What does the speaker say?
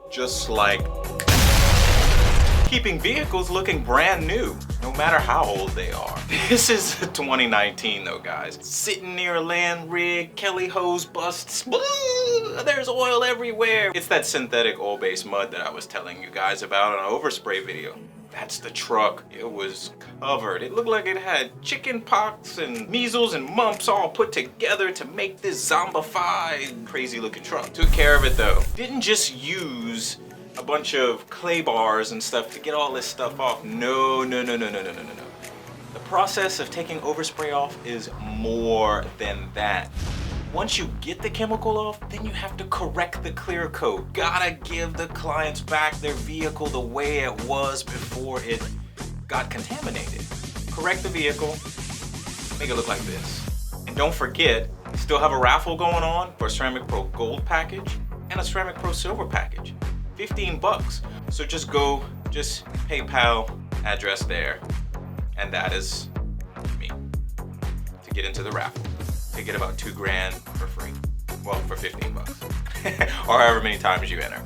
just like keeping vehicles looking brand new, no matter how old they are. This is 2019 though, guys. Sitting near a land rig, Kelly hose busts, there's oil everywhere. It's that synthetic oil-based mud that I was telling you guys about on an overspray video. That's the truck. It was covered. It looked like it had chicken pox and measles and mumps all put together to make this zombified, crazy looking truck. Took care of it though. Didn't just use a bunch of clay bars and stuff to get all this stuff off. No. The process of taking overspray off is more than that. Once you get the chemical off, then you have to correct the clear coat. Gotta give the clients back their vehicle the way it was before it got contaminated. Correct the vehicle, make it look like this. And don't forget, we still have a raffle going on for a Ceramic Pro Gold package and a Ceramic Pro Silver package. 15 bucks. So just PayPal address there. And that is me to get into the raffle. To get about $2 grand for free. Well, for 15 bucks. Or however many times you enter.